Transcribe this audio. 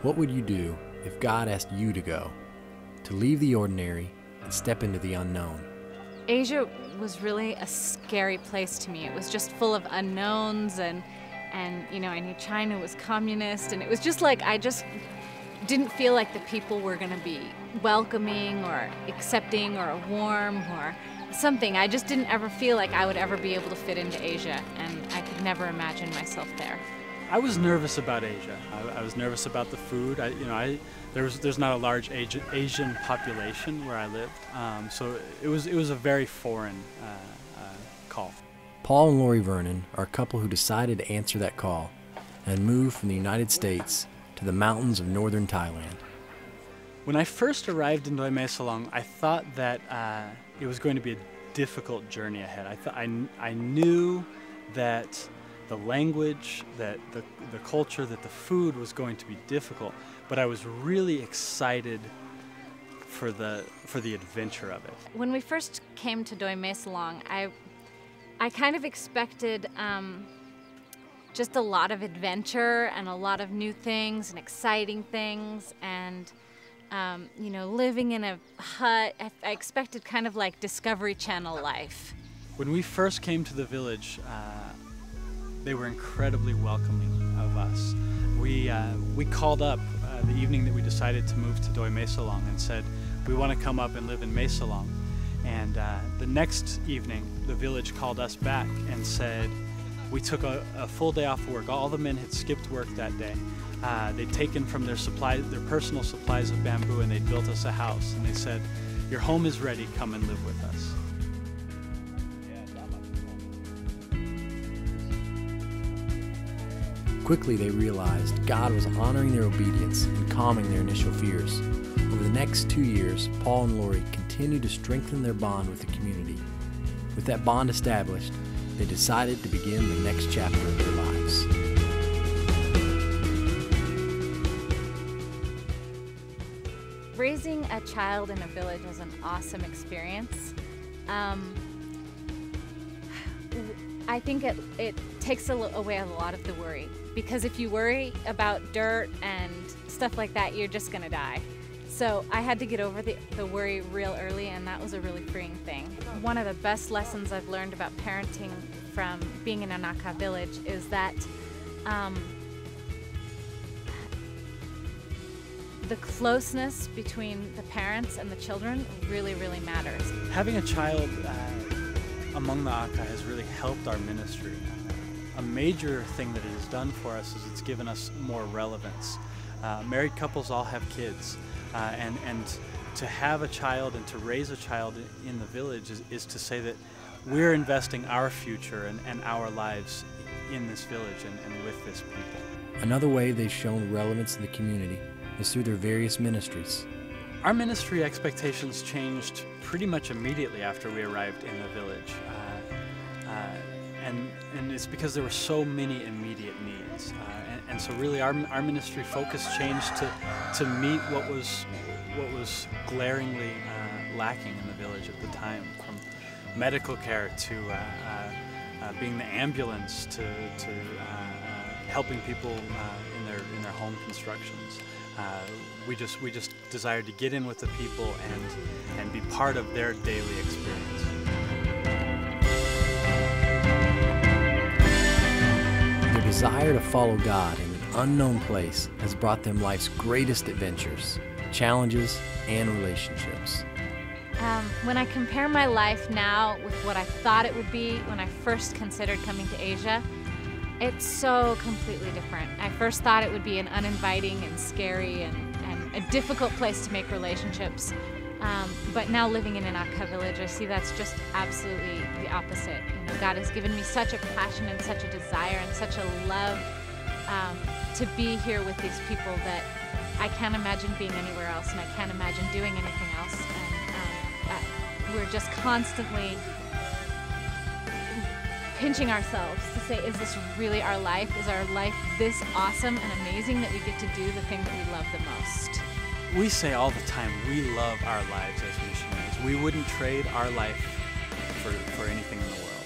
What would you do if God asked you to go, to leave the ordinary and step into the unknown? Asia was really a scary place to me. It was just full of unknowns, and you know, I knew China was communist, and it was just like I just didn't feel like the people were going to be welcoming or accepting or warm or something. I just didn't ever feel like I would ever be able to fit into Asia, and I could never imagine myself there. I was nervous about Asia. I was nervous about the food. There's not a large Asian population where I lived, so it was a very foreign call. Paul and Lori Vernon are a couple who decided to answer that call and move from the United States to the mountains of Northern Thailand. When I first arrived in Doi Mae Salong, I thought that it was going to be a difficult journey ahead. I knew that the language, that the culture, that the food was going to be difficult, but I was really excited for the adventure of it. When we first came to Doi Mae Salong, I kind of expected just a lot of adventure and a lot of new things and exciting things, and you know, living in a hut. I expected kind of like Discovery Channel life. When we first came to the village, they were incredibly welcoming of us. We called up the evening that we decided to move to Doi Mae Salong and said, we want to come up and live in Mae Salong. And the next evening, the village called us back and said, we took a full day off of work. All the men had skipped work that day. They'd taken from their personal supplies of bamboo, and they'd built us a house. And they said, your home is ready, come and live with us. Quickly they realized God was honoring their obedience and calming their initial fears. Over the next 2 years, Paul and Lori continued to strengthen their bond with the community. With that bond established, they decided to begin the next chapter of their lives. Raising a child in a village is an awesome experience. I think it takes away a lot of the worry, because if you worry about dirt and stuff like that, you're just gonna die. So I had to get over the worry real early, and that was a really freeing thing. One of the best lessons I've learned about parenting from being in an Akha village is that the closeness between the parents and the children really, really matters. Having a child among the Akha has really helped our ministry. A major thing that it has done for us is it's given us more relevance. Married couples all have kids, and to have a child and to raise a child in the village is to say that we're investing our future and our lives in this village and with this people. Another way they've shown relevance in the community is through their various ministries. Our ministry expectations changed pretty much immediately after we arrived in the village. And it's because there were so many immediate needs. And so really our ministry focus changed to meet what was glaringly lacking in the village at the time, from medical care to being the ambulance to helping people in their home constructions. We just desired to get in with the people and be part of their daily experience. Their desire to follow God in an unknown place has brought them life's greatest adventures, challenges, and relationships. When I compare my life now with what I thought it would be when I first considered coming to Asia, it's so completely different. I first thought it would be an uninviting and scary and a difficult place to make relationships. But now living in an Akha village, I see that's just absolutely the opposite. You know, God has given me such a passion and such a desire and such a love to be here with these people that I can't imagine being anywhere else, and I can't imagine doing anything else. And we're just constantly pinching ourselves to say, is this really our life? Is our life this awesome and amazing that we get to do the thing that we love the most? We say all the time, we love our lives as missionaries. We wouldn't trade our life for anything in the world.